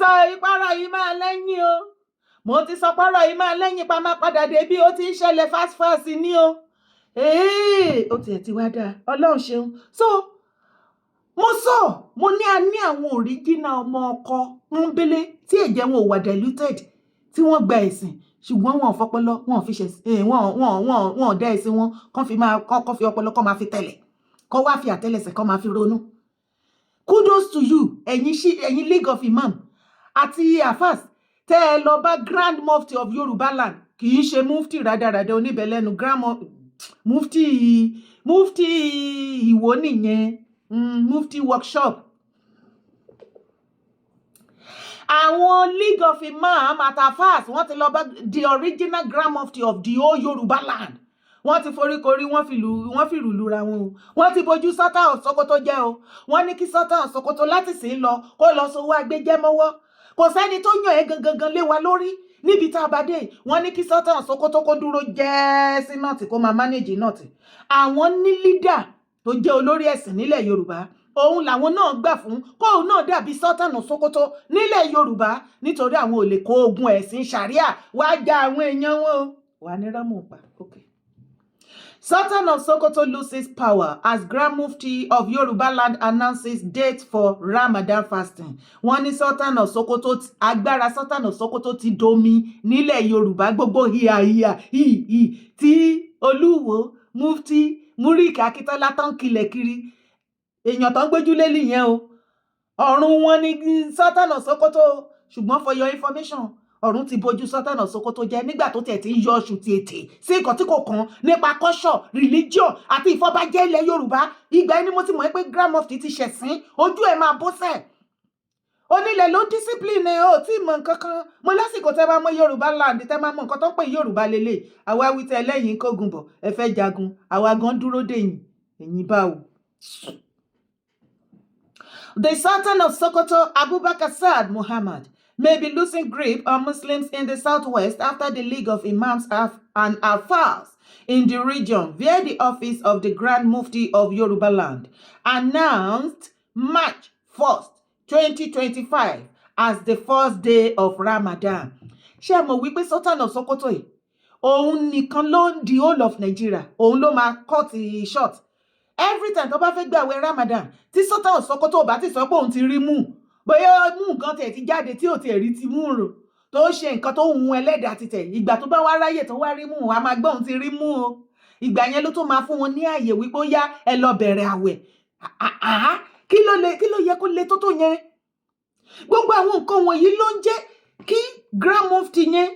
sọ ìpárọ̀ yìí máa lẹ́yìn o. Mo ti sọ párọ̀ yìí máa lẹ́yìn pa máa padà dé bí ó ti ń ṣẹlẹ̀ fast ní o. Ó tiẹ̀ ti wá dáa. Ọlọ́run ṣeun. So, mo ní a ní àwọn original ọmọ ọkọ pọ́nbélé tí ẹ̀jẹ̀ wọn ò wà diluted tí wọ́n gba ẹ̀sìn ṣùgbọ́n wọn ò fọpọlọ wọn ò fi ṣe wọn ò dá ẹ̀sìn wọn kán fi ọpọlọ kán máa fi tẹ̀lẹ̀ kán wá fi àtẹ́lẹsẹ̀ kán máa fi ronú. Kudos to you ẹ̀yin League of Imam àti Afas tẹ́ ẹ lọ bá Grand Mufti of Yoruba land kì í ṣe mufti rádaràdà oníbẹ̀lẹ́nu mufti ìwò nìyẹn mufti workshop. Àwọn League of Imam àti Afas wọ́n ti lọ bá the original Grand Mufti of the whole Yoruba land. Wọ́n ti foríkorí wọ́n fi ìlú lura wọn o. Wọ́n ti bojú Sultan of Sokoto jẹ́ o. Wọ́n ní kí Sultan of Sokoto láti sìn lọ kó lọ sówó agbẹ́jẹ́ mọ́wọ́. Kò sẹ́ni tó yàn ẹ́ gangan lé wa lórí níbi tá a bá dé. Wọ́n ní kí Sultan of Sokoto kó dúró jẹ́ sí nọ́ọ̀tì kó máa manage nọ́ọ̀tì. Àwọn ní leader tó jẹ́ olórí ẹ̀sìn nílẹ̀ Yorùbá. Òun làwọn náà gbà fún kóun náà dàbí Sultan of Sokoto nílẹ̀ Yorùbá nítorí àwọn ò lè kó ogun ẹ̀sìn Sharia wá já àwọn èèyàn wọn o. Wà ní rámù pa. Okay. Sultan of Sokoto loses power as Grand Mufti of Yoruba land announces date for Ramadan fasting. Wọ́n ní Sultan of Sokoto agbára Sultan of Sokoto ti domi nílẹ̀ Yorùbá gbogbo híhà tí Olúwo Mufti Múríkì Akíntọ́lá tán kilẹ̀ kiri. Èèyàn tán gbójúlé nìyẹn o. Ọ̀run wọn ní Sultan of Sokoto ṣùgbọ́n for your information ọ̀run ti bojú Sultan of Sokoto jẹ́ nígbà tó tiẹ̀ ti ń yọ oṣù ti ètè sí nǹkan tí kò kàn nípa culture religion àti ìfọbàjẹ́ ilẹ̀ Yorùbá. Ìgbà ẹni mo ti mọ̀ pé Grand Mufti ti ṣẹ̀sìn ojú ẹ̀ máa bọ́sẹ̀. Onílẹ̀ ló discipline ò tí mọ̀ nǹkan kan. Mo lásìkò tẹ́ bá mọ̀ Yorùbá land tẹ́ máa mọ̀ nǹkan tó ń pè Yorùbá lélẹ̀. Àwa wí tẹ́ lẹ́yìn kógun bọ̀ ẹ fẹ́ jagun àwa gan dúró dèyìn ẹ̀yin báwo. The Sultan of Sokoto, Abubakar Saad Muhammad, may be losing grip on Muslims in the southwest after the League of Imams and Afars in the region via the office of the Grand Mufti of Yoruba land announced March 1st, 2025 as the first day of Ramadan. Ṣé mo wí pé Sultan of Sokoto yìí òun nìkan ló ń di whole of Nigeria òun ló máa cut short every time tó bá fẹ́ gbààwẹ̀ Ramadan tí Sultan of Sokoto bá ti sọ pé òun ti rí mú bóyá mú nǹkan tẹ̀ ti jáde tí ò ti rí ti mú rò tó ṣe nǹkan tó hun ẹlẹ́dàá ti tẹ̀ ìgbà tó bá wá ráyè tó wá rí mú a máa gbọ́ òun ti rí mú o ìgbà yẹn ló tó máa fún wọn ní àyè wípé ó yá ẹ lọ bẹ̀rẹ̀ àwẹ̀ kí ló yẹ kó le tó yẹn gbogbo àwọn nǹkan wọ̀nyí ló ń jẹ́ kí Grand Mufti yẹn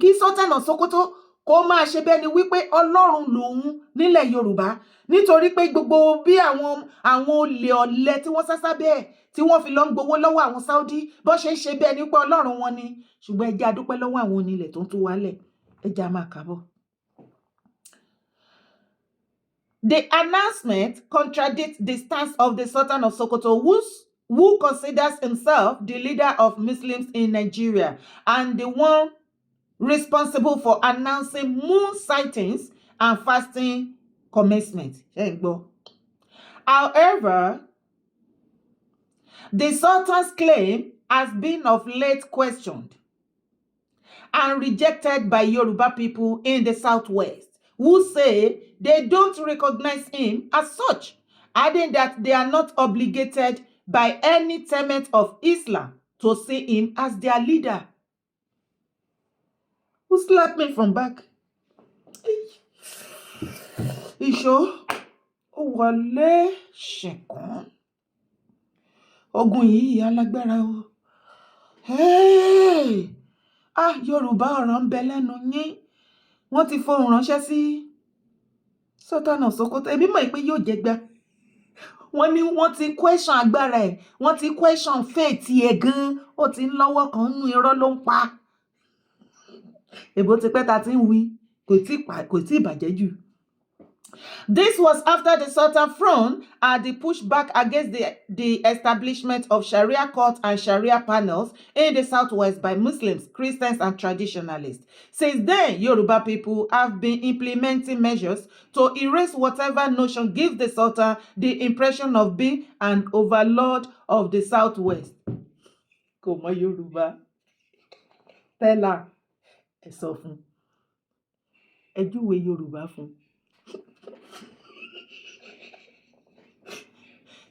kí Sultan of Sokoto kó máa ṣe bẹ́ẹ̀ ni wípé Ọlọ́run lòun nílẹ̀ Yorùbá nítorí pé gbogbo bí àwọn olè ọ̀lẹ tí wọ́n sásá bẹ́ẹ̀ tí wọ́n fi lọ ń gbowó lọ́wọ́ àwọn Saudi bó ṣe ń ṣe bẹ́ẹ̀ nípa Ọlọ́run wọn ni ṣùgbọ́n ẹ jẹ́ a dúpẹ́ lọ́wọ́ àwọn onílẹ̀ tó ń tú wálẹ̀ ẹ jẹ́ a máa kábọ̀. The announcement contradicts the stance of the Sultan of Sokoto who considers himself the leader of Muslims in Nigeria and the one responsible for announcing moon sightings and fasting commencement. However, the Sultan's claim has been of late questioned and rejected by Yoruba people in the southwest, who say they don't recognize him as such, adding that they are not obligated by any tenet of Islam to see him as their leader. Who slapped me from back? Isho, wọlé ṣẹ̀kàn. Ogun yìí alágbára o. Yorùbá ọ̀rọ̀ ń bẹ lẹ́nu yín. Wọ́n ti fohùn ránṣẹ́ sí Sultan of Sokoto. Èmi mọ̀ pé yóò jẹgba. Wọ́n ní wọ́n ti question agbára ẹ̀. Wọ́n ti question faith ẹ̀ gan. Ó ti ń lọ́wọ́ kan nínú irọ́ ló ń pa. Èbó ti pẹ́ ta ti ń wí. Kò tí ì bàjẹ́ jù. This was after the Sultan frowned at the pushback against the establishment of Sharia courts and Sharia panels in the southwest by Muslims, Christians, and traditionalists. Since then, Yoruba people have been implementing measures to erase whatever notion gives the Sultan the impression of being an overlord of the southwest. kò mọ Yorùbá. Tẹ́lá ẹ sọ fún, ẹ júwe Yorùbá fún.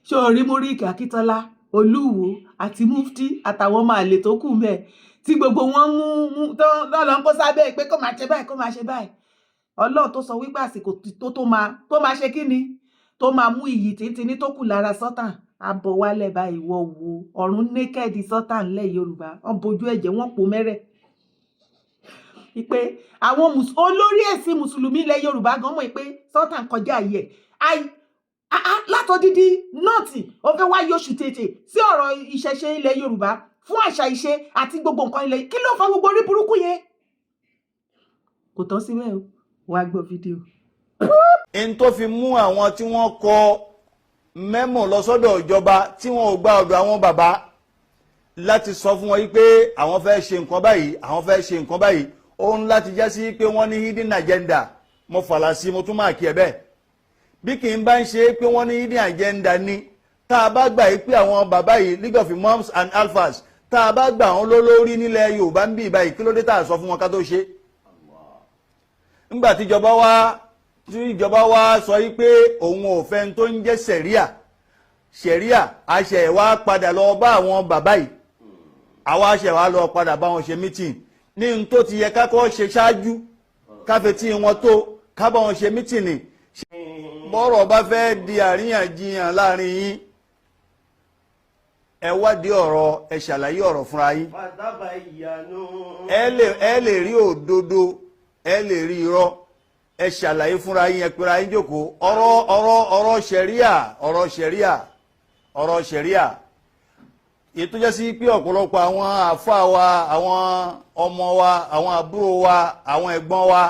Ṣé o rí Múríkì Akíntọ́lá, Olúwo àti Mufti àtàwọn ọmọ àlè tó kù mẹ́ tí gbogbo wọn mú tó lọ ń kó sábẹ́ pé kó máa ṣe báyìí, kó máa ṣe báyìí. Ọlọ́run tó sọ wípé àsìkò tó máa ṣe kí ni? Tó máa mú iyì tìntìní tó kù lára Sultan abọ̀ wálẹ̀ báyìí wọ́ wo ọ̀run naked Sultan ńlẹ̀ Yorùbá. Wọ́n bojú ẹ̀jẹ̀ wọn pò mẹ́rẹ̀. Ìpè àwọn olórí ẹ̀sìn Mùsùlùmí ilẹ̀ Yorùbá gan mọ̀ pé Sultan kọjá ayé látọ̀dídí nọ́ọ̀tì ó fẹ́ wá yóṣù tètè sí ọ̀rọ̀ ìṣẹ̀ṣe ilẹ̀ Yorùbá fún àṣà ìṣe àti gbogbo nǹkan ilẹ̀. Kí ló fa gbogbo orí burúkú yẹn? Kò tán síbẹ̀ o, wàá gbọ́ fídíò. In tó fi mú àwọn tí wọ́n kọ mẹ́mọ̀ lọ sọ́dọ̀ ìjọba tí wọ́n ò gba ọ̀dọ̀ àwọn bàbá láti sọ fún wọn pé àwọn fẹ́ ṣe nǹkan báyìí, àwọn fẹ́ ṣe nǹkan báyìí, òun láti já sí pé wọ́n ní hidden agenda. Mo fàlà sí, mo tún máa kí ẹ bẹ́ẹ̀. Bí kì í bá ń ṣe pé wọ́n ní hidden agenda ni, tá a bá gbà pé àwọn bàbá yìí League of Imams and Alphas, tá a bá gbà wọn lólórí nílẹ̀ Yorùbá ń bí báyìí, kí ló dé tá a sọ fún wọn ká tó ṣe? Nígbà tí ìjọba wa sọ yí pé òun ò fẹ́ tó ń jẹ́ ṣẹ̀ríà àṣẹ wa padà lọ bá àwọn bàbá yìí, àwa àṣẹ wa lọ padà bá wọn ṣe mítìn ní n tó ti yẹ kákọ́ ṣe ṣáájú káfẹ́ tí wọn tó ká bá wọn ṣe mítìn ní. Bọ́rọ̀ bá fẹ́ di àríyànjiyàn láàrin yín, ẹ wádìí ọ̀rọ̀, ẹ ṣàlàyé ọ̀rọ̀ fúnra yín. Ẹ lè rí òdodo, ẹ lè rí irọ́, ẹ ṣàlàyé fúnra yín, ẹ pera yín jókòó. Ọ̀rọ̀ ṣẹ̀ríà ètò jẹ́ sí pé ọ̀pọ̀lọpọ̀ àwọn àfáà wa, àwọn ọmọ wa, àwọn àbúrò wa, àwọn ẹ̀gbọ́n wa,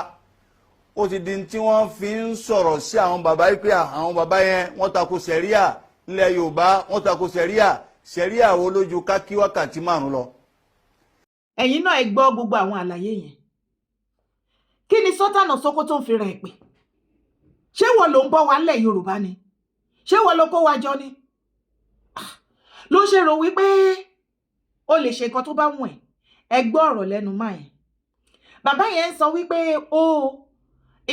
ó ti di tí wọ́n fi ń sọ̀rọ̀ sí àwọn bàbá yìí pé àwọn bàbá yẹn wọ́n tako ṣẹ̀ríà nílẹ̀ Yorùbá, wọ́n tako ṣẹ̀ríà wo lójú ká kí wákàtí 5 lọ. Ẹ̀yin náà ẹ gbọ́ gbogbo àwọn àlàyé yẹn. Kí ni Sultan of Sokoto ń fi rẹ̀ pè? Ṣé wọ́n ló ń bọ́ wa nílẹ̀ Yorùbá ni? Ṣé wọ́n ló kó wa jọ ni? Ló ṣe rò wípé o lè ṣe nǹkan tó bá wù ẹ́. Ẹ gbọ́ ọ̀rọ̀ lẹ́nu máa yẹn. Bàbá yẹn ń sọ wípé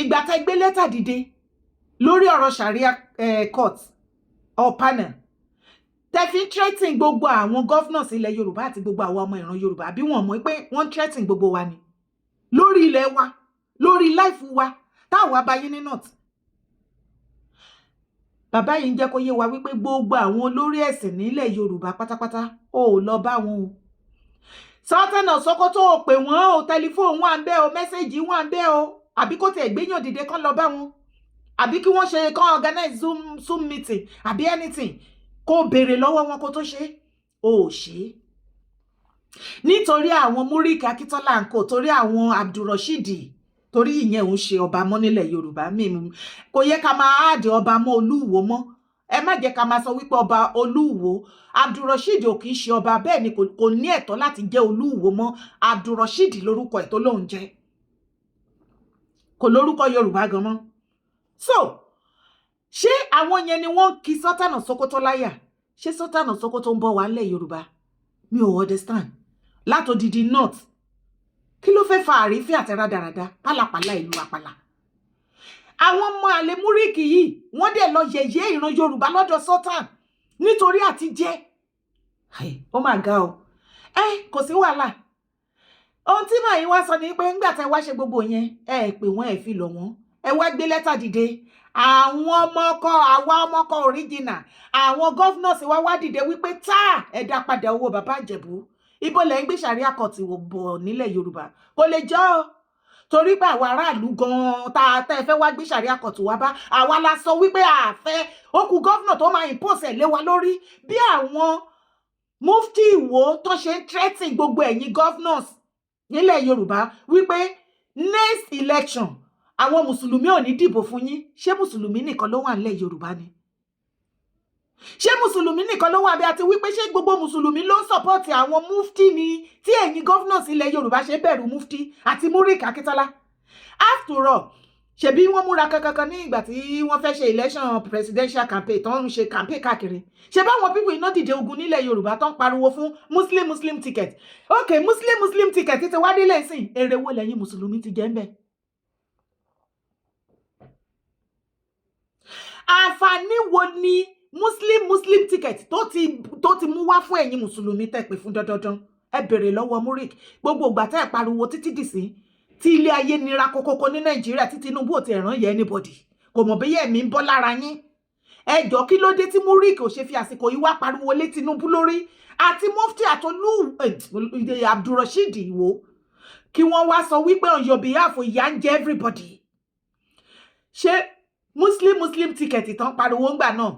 ìgbà tẹ́ gbé lẹ́tà dìde lórí ọ̀rọ̀ Sharia court or panel tẹ́ fi ń threaten gbogbo àwọn governors ilẹ̀ Yorùbá àti gbogbo àwọn ọmọ ìran Yorùbá bí wọ́n mọ̀ pé wọ́n threaten gbogbo wa ni lórí ilẹ̀ wa, lórí life wa táwọn abayé ní north. Bàbá yìí ń jẹ́ kó yé wa wípé gbogbo àwọn olórí ẹ̀sìn nílẹ̀ Yorùbá pátápátá ò lọ bá wọn o. Sultan of Sokoto ò pè wọ́n o, tẹlifóònù wà ń bẹ̀ o, mẹ́sẹ̀jì wà ń bẹ̀ o, àbí kó tẹ̀ gbéyàn dìde kán lọ bá wọn, àbí kí wọ́n ṣe kán organize zoom meeting àbí anything kó béèrè lọ́wọ́ wọn kó tó ṣe ó ṣe. Nítorí àwọn Múríkì Akíntọ́lá ńkọ́, torí àwọn Abdulrasheed, torí ìyẹn òun ṣe ọba mọ́ nílẹ̀ Yorùbá mímu, kò yẹ ká máa áàdì ọba mọ́ Olúwo mọ́. Ẹ má jẹ́ ká máa sọ wípé ọba Olúwo, Abdulrasheed ò kì í ṣe ọba, bẹ́ẹ̀ ni kò ní ẹ̀tọ́ láti jẹ́ Olúwo mọ́. Abdulrasheed lórúkọ ẹ̀ tó lóun jẹ́, kò lórúkọ Yorùbá gan mọ́. So ṣé àwọn yẹn ni wọ́n kí Sultan of Sokoto láyà? Ṣé Sultan of Sokoto ń bọ̀ wá nílẹ̀ Yorùbá? Mi ò understand. Látòdìdí north, kí ló fẹ́ fa àrífín àti rádaràda pálapàla ìlú àpàlà? Àwọn ọmọ àlè Múríkì yìí wọ́n dẹ̀ lọ yẹ̀yẹ́ ìran Yorùbá lọ́dọ̀ Sultan nítorí àti jẹ́. Ó mà ga o. Kò sí wàhálà. Ohun tí màá yín wá sọ ni pé ńgbà tẹ́ wá ṣe gbogbo yẹn, ẹ pè wọ́n, ẹ fi lọ̀ wọ́n, ẹ wá gbé lẹ́tà dìde. Àwọn ọmọkọ original, àwọn governors wá dìde wípé ẹ dá padà owó bàbá Ìjẹ̀bú. Ibo lẹ́ ń gbé Sharia court bọ̀ nílẹ̀ Yorùbá? Kò lè jọ ọ́. Torí pé àwọn aráàlú gan-an tá ẹ fẹ́ wá gbé Sharia court wá bá, àwa la sọ wípé àfẹ́ okùn governor tó máa impose lé wa lórí bí àwọn mufti Ìwó tó ṣe ń threaten gbogbo ẹ̀yin governors nílẹ̀ Yorùbá wípé next election àwọn mùsùlùmí ò ní dìbò fún yín. Ṣé mùsùlùmí nìkan ló wà nílẹ̀ Yorùbá ni? Ṣé mùsùlùmí nìkan ló wà bí àti wípé ṣé gbogbo mùsùlùmí ló ń support àwọn mufti ni tí ẹ̀yin governors ilẹ̀ Yorùbá ṣe bẹ̀rù mufti àti Múríkì Akíntọ́lá? After all, ṣebí wọ́n múra kankan ní ìgbà tí wọ́n fẹ́ ṣe election presidential campaign tó ń ṣe campaign káàkiri ṣe báwọn pípọ̀ iná dìde ogun nílẹ̀ Yorùbá tó ń pariwo fún muslim ticket ok muslim ticket ti wá délé sìn èrè wo lẹ́yìn mùsùlùmí ti jẹ́ ń bẹ̀. àǹfààní wo ni muslim ticket tó ti mú wá fún ẹ̀yin mùsùlùmí tẹ́ pé fún dandan ẹ bèrè lọ́wọ́ Murik gbogbo ìgbà tẹ́ ẹ pariwo títí dìsín tí ilé ayé nira kókókó ní Nàìjíríà tí Tinubu ò ti ẹ̀ràn yẹ anybody kò mọ̀ bí ẹ̀mí ń bọ́ lára yín ẹjọ́ kí ló dé tí Murik ò ṣe fi àsìkò yìí wá pariwo lé Tinubu lórí àti Mufti Atolu Abdulrasheed Ìwó kí wọ́n wá sọ wípé on your behalf ìyà ń jẹ everybody ṣé muslim ticket tán pariwo ńgbà náà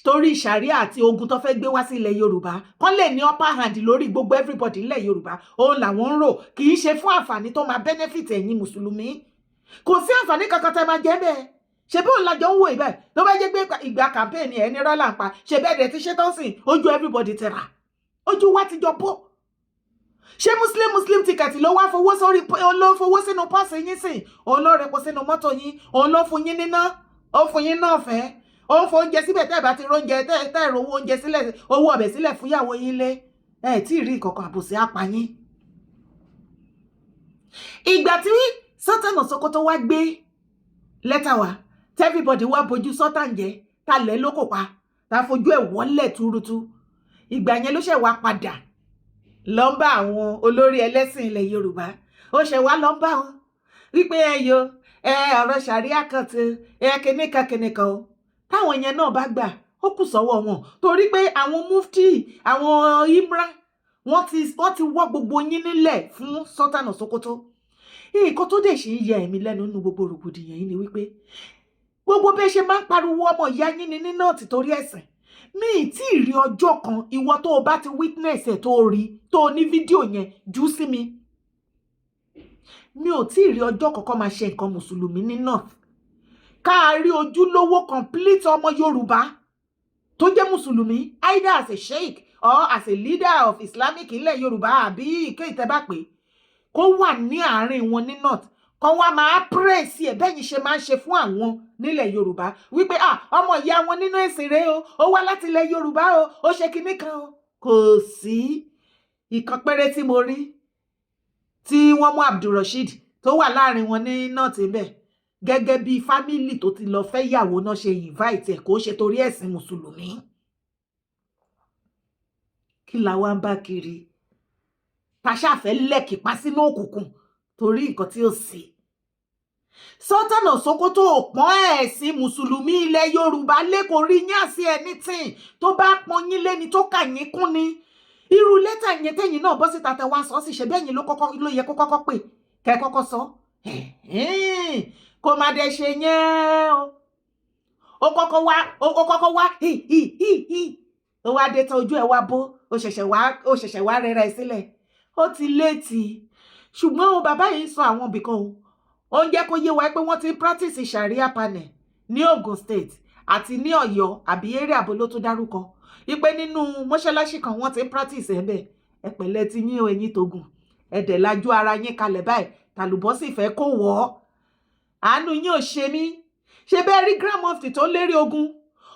torí ṣàríà àti ogun tó fẹ́ gbé wá sí ilẹ̀ Yorùbá kán lè ní upper hand lórí gbogbo everybody ilẹ̀ Yorùbá òun làwọn ń rò kì í ṣe fún àǹfààní tó máa benefit ẹ̀yin mùsùlùmí kò sí àǹfààní kankan tẹ́ máa jẹ́ bẹ́ẹ̀ ṣe bí òun lájọ ń wò ibẹ̀ tó bá jẹ́ pé ìgbà campaign ẹ̀ ní rọ́là ń pa ṣe bẹ́ẹ̀ dẹ̀ ti ṣe tán sìn ojú everybody tẹ̀ra ojú wa ti jọ bó ṣé muslim ticket ló wá fowó sórí ló fowó sínú pọ́ọ̀sì yín sìn òun ló rẹpọ̀ sínú mọ́tò yín òun ló fún yín níná ó fún yín náà fẹ́ ó ń fo oúnjẹ síbẹ̀ tẹ́ ẹ̀ bá ti róúnjẹ tẹ́ ẹ̀ rówó oúnjẹ sílẹ̀ owó ọbẹ̀ sílẹ̀ fún ìyàwó yín lé ẹ̀ tí ì rí ìkọ̀kọ̀ àbòsí apá yín. ìgbà tí Sultan of Sokoto wá gbé lẹ́tà wá everybody wá bojú Sultan jẹ́ ta lẹ́ ló kò pa ta fojú ẹ̀ wọ́lẹ̀ túrútú ìgbà yẹn ló ṣẹ̀ wá padà lọ́nbà àwọn olórí ẹlẹ́sìn ilẹ̀ Yorùbá ó ṣẹ̀ wá lọ́nbà wọn wípé ọ̀rọ̀ ṣàríà kan ti kìnìkan o táwọn yẹn náà bá gbà ó kù sọ́wọ́ wọn torí pé àwọn mufti àwọn Imran wọ́n ti wọ́ gbogbo yín nílẹ̀ fún Sultan of Sokoto nǹkan tó dẹ̀ ṣe ń yẹ ẹ̀mí lẹ́nu nínú gbogbo rògbòdìyàn yìí ni wípé gbogbo bẹ́ẹ̀ ṣe máa ń pariwo ọmọ ìyá yín ni nínú ọ̀tí torí ẹ̀sìn mi ì tí ì rí ọjọ́ kan ìwọ tó o bá ti witness ẹ̀ tó o rí tó o ní fídíò yẹn jù sí mi ò tí ì rí ọjọ́ kankan máa ṣe nǹkan mùsùlùmí ní north káàrí ojúlówó complete ọmọ Yorùbá tó jẹ́ mùsùlùmí either as a sheikh or as a leader of Islamic ilẹ̀ Yorùbá àbí ìké ìtẹ́bà pé kó wà ní àárín wọn ní north kan wá máa praise ẹ̀ bẹ́yìn ṣe máa ń ṣe fún àwọn nílẹ̀ Yorùbá wípé ọmọ ìyá wọn nínú ẹ̀sìn rẹ̀ o ó wá láti ilẹ̀ Yorùbá o ó ṣe kinní kan o kò sí ìkan péré tí mo rí tí wọ́n mú Abdulrasheed tó wà láàrin wọn ní north ibẹ̀ gẹ́gẹ́ bí fámílì tó ti lọ fẹ́ yàwó náà ṣe invite ẹ̀ kó ṣe torí ẹ̀sìn mùsùlùmí kí la wá ń bá kiri pàṣàfẹ́ lẹ́kìpá sínú òkùnkùn torí nǹkan tí ó sì Sultan of Sokoto pọ́n ẹ̀sìn mùsùlùmí ilẹ̀ Yorùbá lẹ́kọ̀ọ́ rí yín àti anything tó bá pọ́n yín lẹ́ni tó kà yín kún ni irú lẹ́tà yẹn tẹ́yìn náà bọ́ síta tẹ́ wá sọ sí ṣe bẹ́yìn ló yẹ kó kọ́kọ́ pè kẹ́ kọ́kọ́ sọ kò má dẹ̀ ṣe yẹn ó kọ́kọ́ wá ó wá dé tán ojú ẹ̀ wá bó ó ṣẹ̀ṣẹ̀ wá rẹra ẹ̀ sílẹ̀ ó ti létí ṣùgbọ́n bàbá yìí sọ àwọn ibìkan ó ń jẹ́ kó yé wa pé wọ́n ti practice sharia panel ní Ogun State àti ní Ọ̀yọ́ àbí area àbò ló tó dárúkọ ipe nínú mọ́ṣáláṣí kan wọ́n ti practice ẹ̀ bẹ́ẹ̀ ẹ pẹ̀lẹ́ ti yín ẹ̀yin tógun ẹ̀dẹ̀ lajú ara yín kalẹ̀ báyìí tàlùbọ́sì fẹ́ kó wọ́ ọ́ àánú yín ò ṣe mí ṣe bẹ́ẹ̀ rí Grand Mufti tó lérí ogun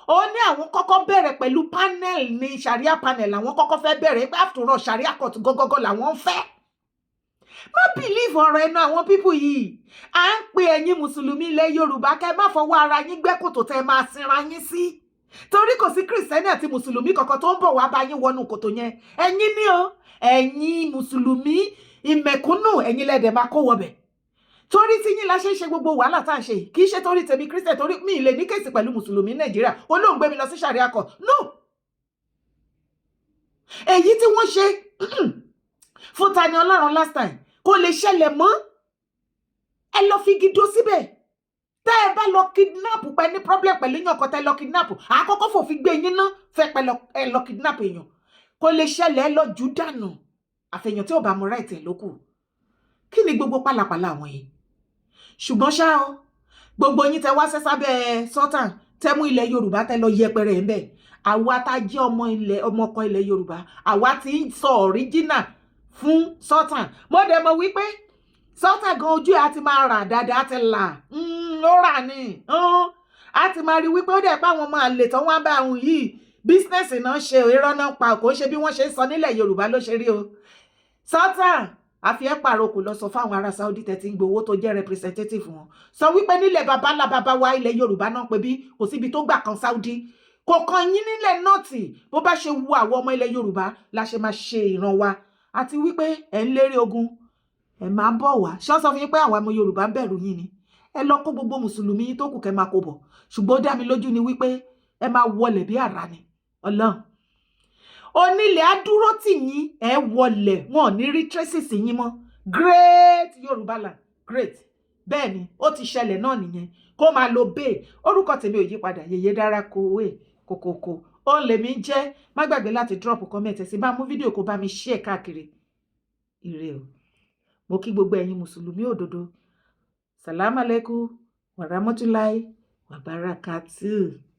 ó ní àwọn kọ́kọ́ bẹ̀rẹ̀ pẹ̀lú panel ní sharia panel àwọn kọ́kọ́ fẹ́ bẹ̀rẹ̀ pé after all sharia court gọ́gọ́gọ́ làwọn ń fẹ́ má believe ọ̀rọ̀ ẹnu àwọn pípù yìí à ń pe ẹ̀yin mùsùlùmí ilẹ̀ Yorùbá kẹ́ má fọwọ́ ara yín gbẹ́ kòtò tẹ́ máa sinra yín sí torí kò sí kìrìsìtẹ́nì àti mùsùlùmí kankan tó ń bọ̀ wá bá yín wọnú kòtò yẹn ẹ̀yin ni o ẹ̀yin mùsùlùmí ìmẹ̀kúnnù ẹ̀yin lẹ́dẹ̀ máa kó wọbẹ̀ torí tí yín la ṣe ń ṣe gbogbo wàhálà tá à ń ṣe kì í ṣe torí tèmi Christian torí mi lè ní kéèsì pẹ̀lú mùsùlùmí Nàìjíríà olóhùn gbé mi lọ sí sharia court no èyí tí wọ́n ṣe fún Tani Ọlọ́run last time kò lè ṣẹlẹ̀ mọ́ ẹ lọ fi gidó síbẹ̀ tẹ́ ẹ bá lọ kidnap pẹ́ ní problem pẹ̀lú yàn kan tẹ́ lọ kidnap àkọ́kọ́ fòfin gbé yín ná fẹ́ pẹ́ ẹ lọ kidnap èèyàn kò lè ṣẹlẹ̀ ẹ lọ jù dànù àfẹ̀yàn tí ò bá mú right ẹ̀ lókù kí ni gbogbo pálapàla àwọn yìí ṣùgbọ́n ṣá o gbogbo yín tẹ́ wá sẹ́sábẹ́ Sultan tẹ́ mú ilẹ̀ Yorùbá tẹ́ lọ yẹpẹrẹ ẹ̀ ń bẹ̀ àwa tá jẹ́ ọmọ ọkọ ilẹ̀ Yorùbá àwa ti ń sọ original fún Sultan mo dẹ̀ mọ̀ wípé Sultan gan ojú ẹ̀ á ti máa rà dáadáa, á ti là ó rà ní á ti máa rí wípé ó dẹ̀ pé àwọn ọmọ àlè tán wá bá àwọn yìí bísínẹ́sì náà ṣe irọ́ náà pa kò ṣe bí wọ́n ṣe ń sọ nílẹ̀ Yorùbá ló ṣe rí o. Sultan àfi ẹ̀ pàrọ̀ kò lọ sọ fáwọn ará Saudi tẹ̀ tí ń gbowó tó jẹ́ representative wọn, sọ wípé nílẹ̀ babalá bàbá wa ilẹ̀ Yorùbá náà pé bí kò síbi tó gbà kan Saudi, kò kan yín nílẹ̀ nọ́ọ̀tì, bó bá ṣe wu àwọn ọmọ ilẹ̀ Yorùbá la ṣe máa ṣe ìran wa, àti wípé ẹ̀ ń lérí ogun ẹ̀ máa ń bọ̀ wá. Ṣé wọ́n sọ fún yín pé àwọn ọmọ Yorùbá ń bẹ̀rù yín ni? Ẹ lọ kó gbogbo mùsùlùmí yín tó kù kẹ́ máa kó bọ̀, ṣùgbọ́n ó dá mi lójú ni wípé ẹ máa wọlẹ̀ bí àrá ni. Ọlọ́run onílẹ̀ á dúró tì yín, ẹ wọlẹ̀, wọn ò ní rí traces yín mọ́. Great Yorùbá land, great. Bẹ́ẹ̀ ni ó ti ṣẹlẹ̀ náà nìyẹn, kó máa lo bẹ́ẹ̀. Orúkọ tèmi ò yí padà, Yèyé Dára Kowé kòkòkò ó lè mí jẹ́. Má gbàgbé láti drop comment ẹ̀ sí bá mú fídíò kó bá mi share káàkiri. Ire o. Mo kí gbogbo ẹ̀yin mùsùlùmí òdodo. Salaam alaikum wa rahmatullahi wa barakatuh.